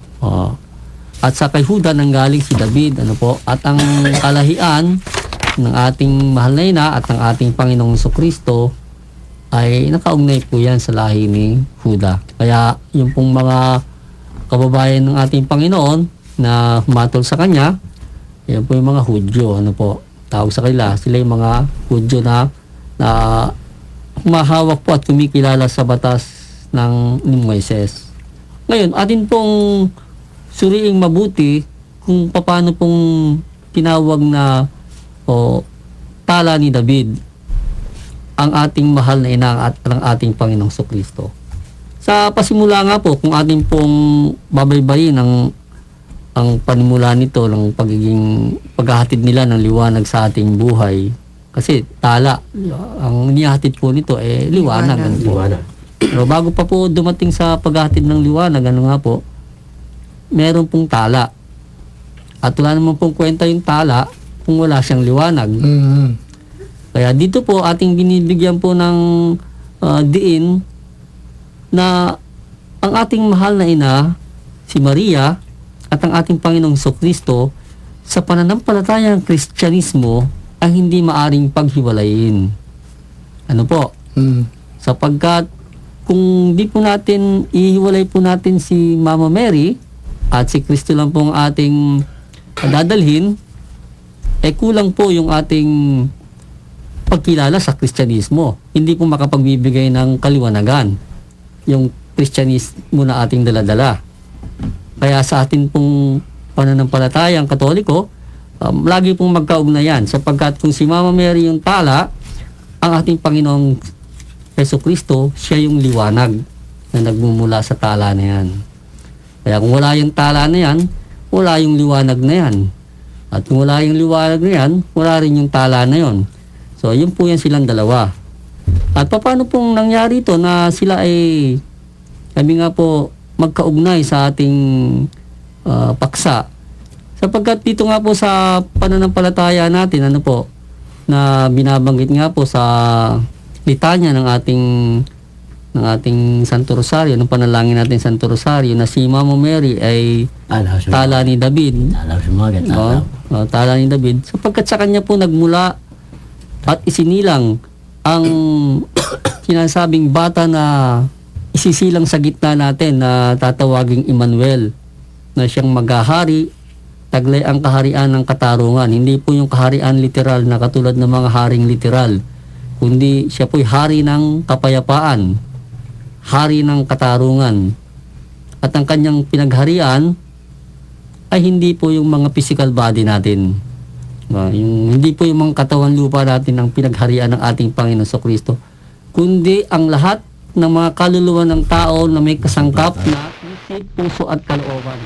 At sa kay Huda nanggaling si David, ano po, at ang kalahian ng ating mahal na ina at ng ating Panginoong Jesucristo ay nakaugnay po yan sa lahi ni Huda. Kaya yung pong mga kababayan ng ating Panginoon na humatol sa kanya, yan po yung mga Hudyo, ano po, tawag sa kanila, sila yung mga Hudyo na humahawak po at kumikilala sa batas ni Moises. Ngayon, atin pong suriing mabuti kung paano pong tinawag na tala ni David ang ating mahal na ina at ang ating Panginoong Jesucristo. Sa pasimula nga po, kung ating pong babaybayin ang panimula nito ng paghahatid nila ng liwanag sa ating buhay, kasi tala, ang inihatid po nito liwanag. Ano po.
Liwanag.
Pero bago pa po dumating sa paghahatid ng liwanag, ano nga po, meron pong tala. At wala naman pong kwenta yung tala kung wala siyang liwanag. Kaya dito po ating binibigyan po ng diin na ang ating mahal na ina, si Maria, at ang ating Panginoong Jesucristo, sa pananampalatayang Kristyanismo ay hindi maaring paghiwalayin. Ano po? Sapagkat kung di po natin, ihiwalay po natin si Mama Mary at si Kristo lang pong ating dadalhin, kulang po yung ating pagkilala sa Kristyanismo. Hindi po makapagbibigay ng kaliwanagan yung Kristyanismo na ating daladala. Kaya sa atin pong pananampalatayang Katoliko, lagi pong magkaugnayan, sapagkat kung si Mama Mary yung tala, ang ating Panginoong Jesucristo, siya yung liwanag na nagmumula sa tala na yan. Kaya kung wala yung tala na yan, wala yung liwanag na yan. At kung wala yung liwanag na yan, wala rin yung tala na yon. So, yun po yan silang dalawa. At paano pong nangyari ito na sila ay, sabi nga po, magkaugnay sa ating paksa? Sapagkat dito nga po sa pananampalataya natin, ano po, na binabanggit nga po sa litanya ng ating Santo Rosario, ng panalangin natin Santo Rosario, na si Mama Mary ay tala ni David. Tala ni David. Sapagkat sa kanya po nagmula at isinilang ang sinasabing bata na isisilang sa gitna natin na tatawaging Emmanuel, na siyang maghahari, taglay ang kaharian ng katarungan. Hindi po yung kaharian literal na katulad ng mga haring literal, kundi siya po'y hari ng kapayapaan, hari ng katarungan. At ang kanyang pinagharian ay hindi po yung mga physical body natin. Hindi po yung mga katawan lupa natin ang pinagharian ng ating Panginoon Kristo, kundi ang lahat ng mga kaluluwa ng tao na may kasangkap na isip, puso at kalooban.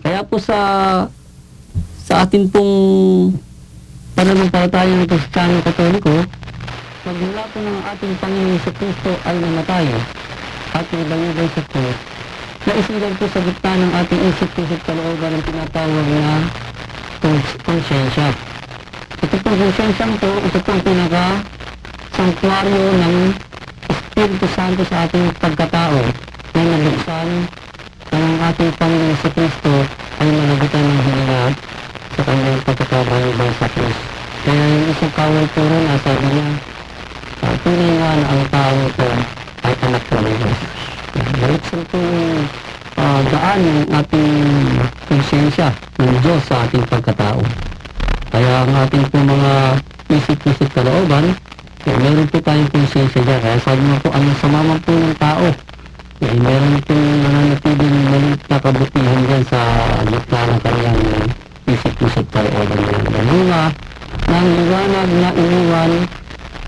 Kaya po sa atin pong pananampalataya ng Kristiyano Katoliko, magmula po ng ating Panginoon Kristo ay namatay at nagbayubay sa krus, na isilang po sa gitna ng ating isip, puso at kalooban ang tinatawag na konsyensya. Ito pong konsyensya po, ito pong pinaka-sanktuaryo ng Espiritu Santo sa ating pagkatao na nabuksan ng ating Panginoon sa Kristo ay managutan ng hininga sa kanyang pagkakabayubay sa krus. Kaya yung isang kawal po rin, sabi niya, tunay nga na ang tao ito ay anak ng Diyos. Diretso po yung daan ng ating konsyensya ng Diyos sa ating pagkatao. Kaya ang ating po mga isip-isip kalooban, meron po tayong konsyensya dyan. Kaya sabi mo po, ang sama po ng tao, meron pong nananatiling maliit na kabutihan dyan sa gitna ng kanyang isip-isip kalooban. Bunga ng liwanag na iniwan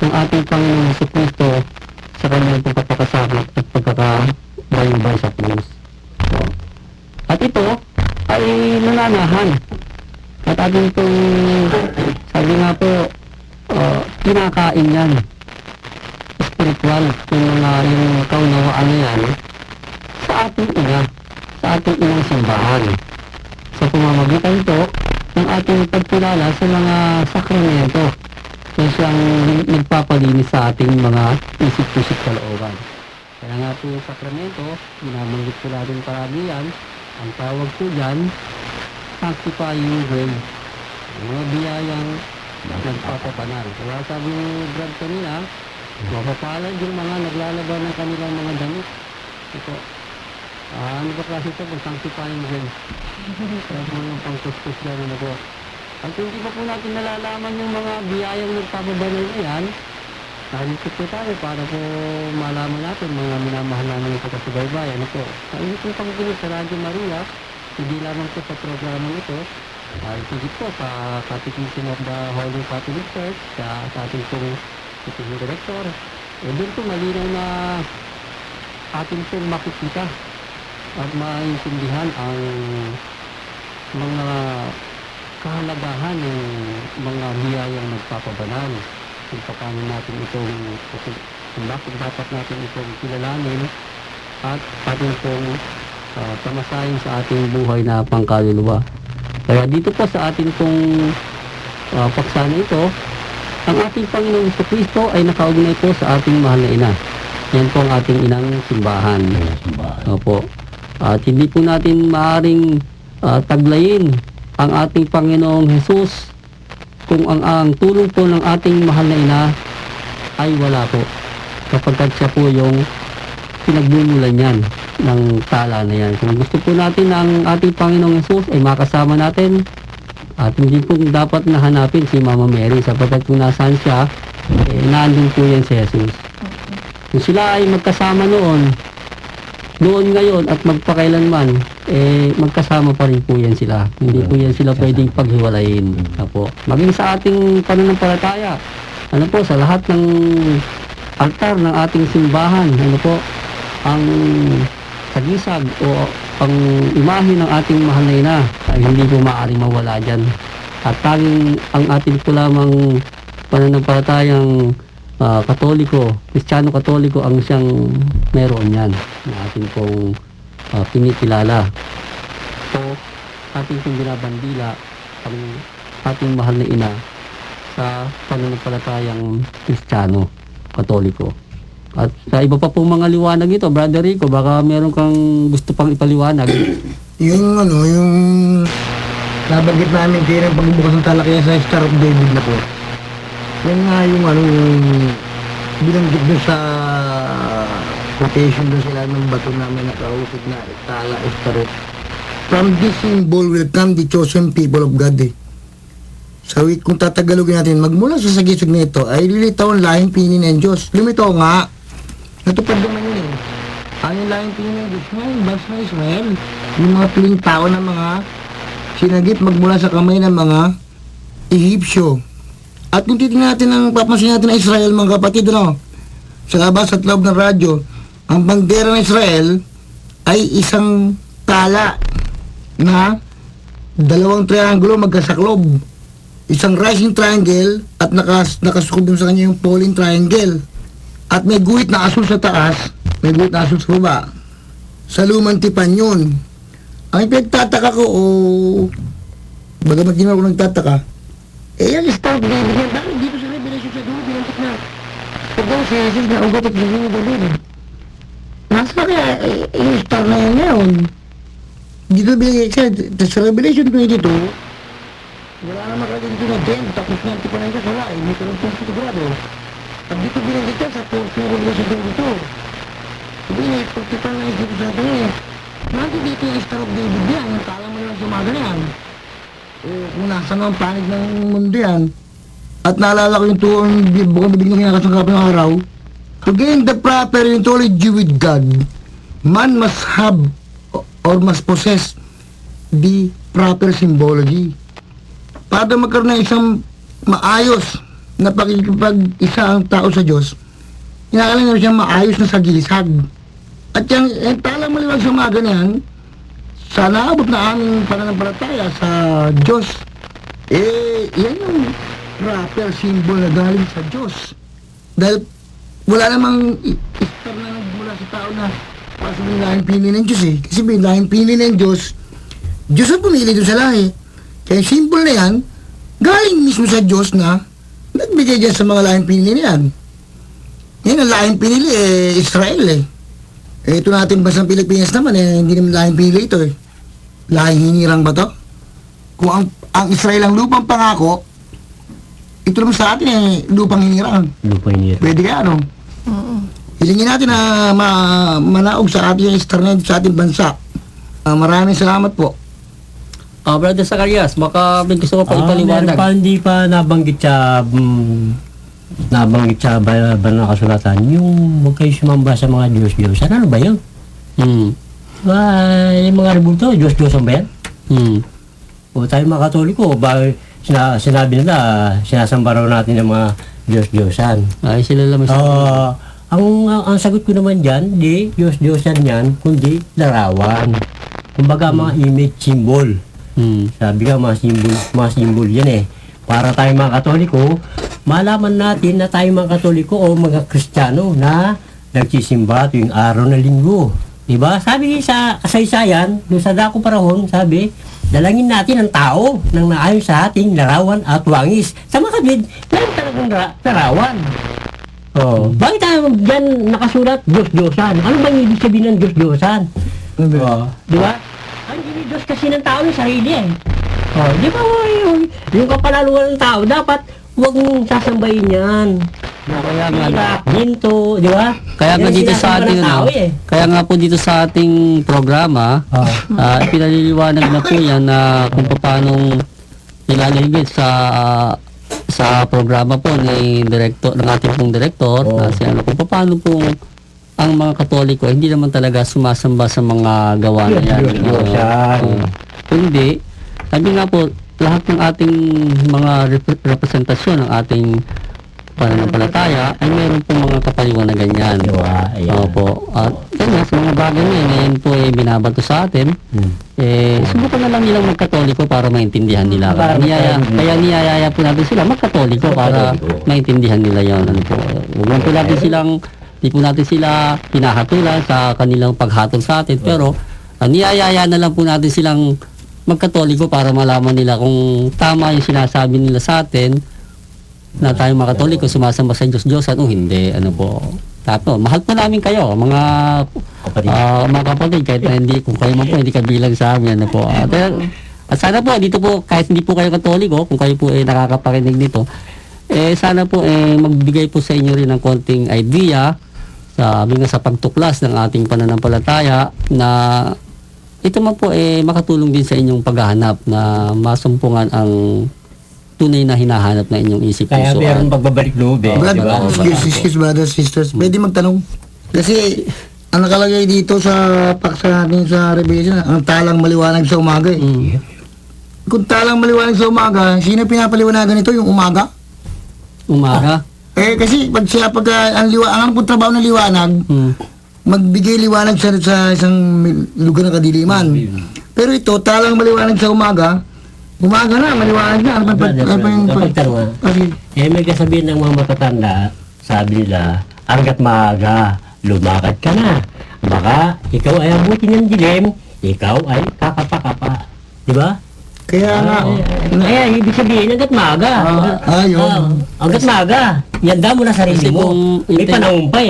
ng ating Panginoon Jesucristo sa kanyang pagkakasakit at pagkakabayubay sa krus. At ito ay nananahan. At ating itong, sabi nga po, kinakain yan. Spiritual, yung kaunawaan na yan, sa ating ina, sa ating inang simbahan. Sa pamamagitan ito, ng ating pagkilala sa mga sakramento na siyang nagpapalinis sa ating mga isip-isip kalooban. Kaya nga po yung sakramento, binabanggit ko natin palagi yan, ang tawag po dyan, sanctifying grace. Mga biyayang nagpapabanal. Kaya sabi ni Brad kanina, mapapalad yung mga naglalaban ng kanilang mga damit. Ito, ano ba klase ito? Sanctifying grace. Kaya po yung pang-kuskus dyan na po. At hindi pa po natin nalalaman yung mga biyayang nagpapabanal na yan, narito po tayo para po malaman natin mga minamahal namin ng pagkasubaybay. Ano po? Ang po pagkikinig sa Radyo Maria, hindi lamang po sa programang ito, ay higit po sa Catechism of the Holy Catholic Church, sa ating pong Sitting Director. Doon po malinaw na ating pong makikita at maintindihan ang mga kahalagahan ng mga biyayang nagpapabanal. Kung paano natin itong, kung bakit dapat natin itong kilalanin at ating pong tamasahin sa ating buhay na pangkaluluwa. Kaya dito po sa ating pong paksa na ito, ang ating Panginoong Jesucristo ay nakaugnay po sa ating mahal na ina. Yan po ang ating inang simbahan. Opo. At hindi po natin maaaring taglayin ang ating Panginoong Jesus kung ang tulong po ng ating mahal na ina ay wala po. Kapagkat siya po yung pinagmumulan yan ng tala na yan. Kung gusto po natin ang ating Panginoong Jesus ay makasama natin, at hindi po dapat nahanapin si Mama Mary, sapagkat kung nasaan siya, naandun po yan si Jesus. Kung sila ay magkasama noon ngayon at magpakailanman, magkasama pa rin po yan sila. Hindi po yan sila pwedeng paghiwalayin. Apo. Maging sa ating pananampalataya, ano po, sa lahat ng altar ng ating simbahan, ano po, ang sagisag o ang imahe ng ating mahal na ina ay hindi po maaaring mawala dyan. At tanging ang ating po lamang pananampalatayang Katoliko, Kristiyano Katoliko ang siyang meron yan na ating pong pinikilala. So, ating pong binabandila ang ating mahal na ina sa pananampalatayang Kristiyano Katoliko. At sa iba pa pong mga liwanag ito, Brother Rico, baka meron kang gusto pang ipaliwanag.
Yung nabanggit namin kayo ng pagbubukas ng talakayan sa Star of David na po. Yan nga yung yung binanggit doon sa quotation doon sila ng bato namin nakausig na tala Star. From this symbol will come the chosen people of God. So kung tatagalogin natin, magmula sa sagisag na ito ay lilitaw ang lahing pinili ng Diyos. Lumitaw nga. Natupad naman yun eh. Ano yung lahing pinili ng Diyos? Ngayon, bas na Israel. Yung mga piling tao ng mga sinagip magmula sa kamay ng mga Ehipsyo. At kung titingnan natin ang papansin natin ng Israel, mga kapatid, sa labas at loob ng radyo, ang bandera ng Israel ay isang tala na dalawang triangulo magkasaklob. Isang rising triangle at nakasukob dun sa kanya yung falling triangle. At may guhit na asul sa taas, may guhit na asul sa baba. Sa lumang tipan yun. Ang pinagtataka ko, bagamat di na ako nagtataka, yan Star of David yan. Bakit dito sa Revelation sa dulo, binantik na pagdaw sa Jesus na ugat at naging David. Nasa kaya yung star na yan ngayon. Dito binigay sa Revelation 22, wala na makaganda na din, tapos na ang tipan na yan, wala, may karoon sigurado. At dito binantik yan sa Revelation 22. Sabi niya, pagtipan na yung sigurado niya. Nandito dito yung Star of David yan, yung kala mo lang sumaga na yan. Kung nasa ang panig ng mundo yan. At naalala ko yung tuon, bukang bibig na kinakasangkapan ng araw. To gain the proper ontology with God, man must have or must possess the proper symbology. Para magkaroon ng isang maayos na pakikipag-isa ang tao sa Diyos, kinakailangan siyang maayos na sagisag. At yung talang maliwag sa umaga na yan, sa naabot na aming pananampalataya sa Diyos, yan yung proper symbol na galing sa Diyos. Dahil wala namang istar na mula sa tao na para sa lahing pinili ng Diyos eh. Kasi may lahing pinili ng Diyos, Diyos ang pumili doon sa lahi. Kaya yung symbol na yan, galing mismo sa Diyos na nagbigay dyan sa mga lahing pinili na yan. Yan ang lahing pinili Israel eh. Ito natin basang Pilipinas naman hindi naman lahing pinili ito eh. Lahing hinirang ba to? Kung ang Israel ang lupang pangako, ito naman sa atin lupang hinirang.
Lupang hinirang.
Pwede kaya hilingin natin na manaog sa ating internet sa ating bansa. Maraming salamat po.
Brother Zacarias, baka may gusto ko pa ipaliwanag.
Hindi pa nabanggit sa banal na kasulatan, yung huwag kayo sumamba sa mga Diyos-Diyos. Ano ba yun? Yung mga rebulto, Diyos-Diyosan ba yan? O tayo mga Katoliko, sinabi nila, sinasamba raw natin ng mga Diyos-Diyosan.
Ay, sila lang
ang sagot ko naman dyan, di Diyos-Diyosan yan, kundi larawan. Kumbaga mga image, symbol. Sabi ka, mga symbol yan eh. Para tayo mga Katoliko, malaman natin na tayo mga Katoliko o mga Kristiyano na nagsisimba tuwing araw na linggo. Diba? Sabi sa kasaysayan, doon sa dako parahon, sabi, dalangin natin ang tao nang naayon sa ating larawan at wangis. Sa mga kapatid, meron talagang larawan. Bakit tayo dyan nakasulat, Diyos-Diyosan? Ano ba yung ibig sabihin ng Diyos-Diyosan? Diba? Ang ibig Diyos kasi ng tao yung sarili eh. Di ba yung kapalaluan ng tao, dapat huwag mong sasambayin yan. Ginto, di ba?
Kaya nga dito sa ating kaya nga po dito sa ating programa, pinaliliwanag na po yan na kung paano nilalagay sa programa po ng ating pong direktor, kung paano po ang mga Katoliko hindi naman talaga sumasamba sa mga gawa na yan. Hindi. Sabi nga po, lahat ng ating mga representasyon ng ating pananampalataya ay meron pong mga kapaliwanagan yan. Opo. At nga, sa mga bagay ngayon po binabato sa atin, subukan na lang nilang magkatoliko para maintindihan nila. Kaya niyayaya po natin sila magkatoliko para maintindihan nila yon. Ano po, huwag lang po natin silang, di po natin sila hinahatulan sa kanilang paghatol sa atin, pero niyayaya na lang po natin silang magkatoliko para malaman nila kung tama yung sinasabi nila sa atin na tayong mga Katoliko sumasamba sa Diyos-Diyosan o hindi. Ano po, tato, mahal po namin kayo mga kapatid, kahit na kung kayo man po hindi kabilang sa amin. Ano po, at sana po dito po, kahit hindi po kayo Katoliko, kung kayo po nakakaparinig nito, sana po magbigay po sa inyo rin ng konting idea sa pagtuklas ng ating pananampalataya, na ito man po makatulong din sa inyong paghahanap na masumpungan ang tunay na hinahanap na inyong isip,
Kaya
puso.
meron pagbabalik loob
Excuse, brothers, sisters. Pwede magtanong. Kasi, ang nakalagay dito sa paksa natin sa Revelation, ang talang maliwanag sa umaga Kung talang maliwanag sa umaga, sino pinapaliwanagan nito? Yung umaga?
Umaga.
Kasi ang trabaho ng liwanag, magbigay liwanag sa isang lugar ng kadiliman. Pero ito, talang maliwanag sa umaga na, maliwanag na. Ano pa yung
Napagtanong may kasabihin ng mga matatanda, sabi nila, hanggat maaga, lumakad ka na. Baka ikaw ay abutin ng dilim, ikaw ay kakapa-kapa. Diba?
Kaya nga.
Kaya ibig sabihin, hanggat maaga.
Yun.
Hanggat maaga. Yanda mo na sarili
Kasi
mo.
kung
May panahon pa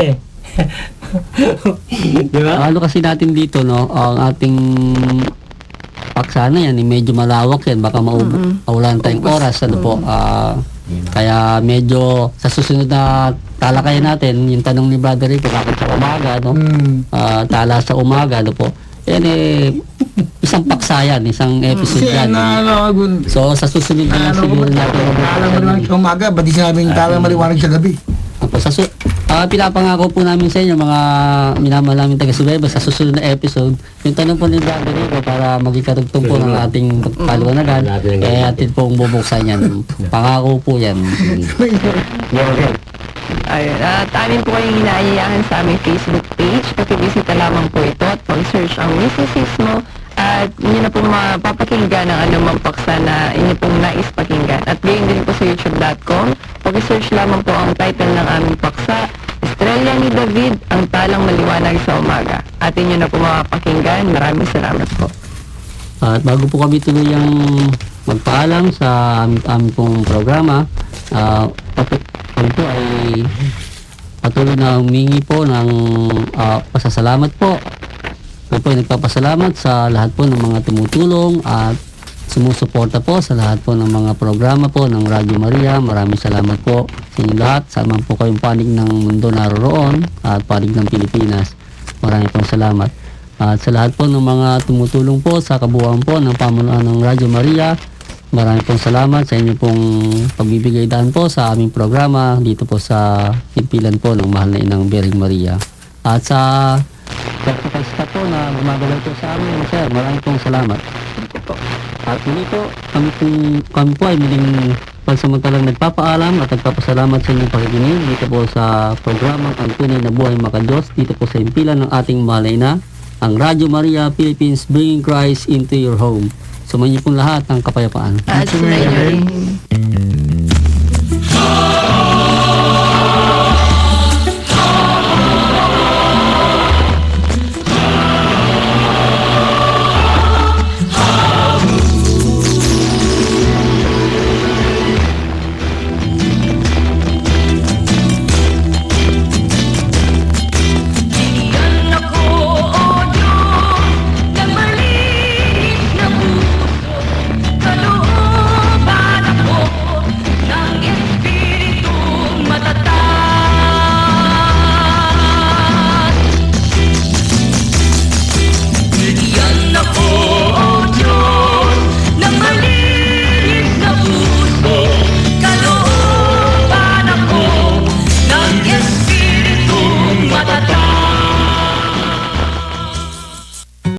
Diba?
Ano kasi natin dito, no, ang ating paksa na yan, medyo malawak yan, baka maulan tayong oras, ano po, kaya medyo sa susunod na talakayan natin, yung tanong ni Brother Rico, bakit sa umaga, no, tala sa umaga, ano po, yan isang paksa yan, isang episode yan. So sa susunod na lang siguro natin.
Talang maliwanag sa umaga, ba't di sinabing talang maliwanag sa gabi?
Pinapangako po namin sa inyo, mga minamahal namin taga-subayba, sa susunod na episode, yung tanong po ni Brother Rico para maging karugtong po ng ating paliwanagan, atin pong bubuksan yan. Pangako po yan.
Ayun, amin po kayong inaayayahan sa aming Facebook page. Pakibisita lamang po ito at pag-search ang Mysticismo at inyo na pong mapapakinggan ang anumang paksa na inyo pong nais pakinggan. At gayon din po sa youtube.com, pag-search lamang po ang title ng aming paksa, Estrella ni David, ang talang maliwanag sa umaga. At inyo na po mapapakinggan. Maraming salamat po.
At bago po kami tuluyang magpaalam sa aming pong programa, kami po ay patuloy na humingi po ng pasasalamat po. Kami po ay nagpapasalamat sa lahat po ng mga tumutulong at sumusuporta po sa lahat po ng mga programa po ng Radyo Maria. Maraming salamat po sa inyo lahat. Saan man po kayong panig ng mundo naroroon at panig ng Pilipinas. Maraming pong salamat. At sa lahat po ng mga tumutulong po sa kabuuan po ng pamunuan ng Radyo Maria, maraming pong salamat sa inyo pong pagbibigay daan po sa aming programa dito po sa himpilan po ng mahal na Inang Birheng Maria. At sa pagkakasta po na gumagalaw po sa amin, sir, maraming pong salamat. At muli po, kami po ay muling pagsamantalang nagpapaalam at nagpapasalamat sa inyong pakikinig dito po sa programang Ang Tunay na Buhay Makadiyos dito po sa himpilan ng ating mahal na Ina, ang Radyo Maria Philippines, bringing Christ into your home. Sumayin niyo pong lahat ng kapayapaan.
At sa inyo rin.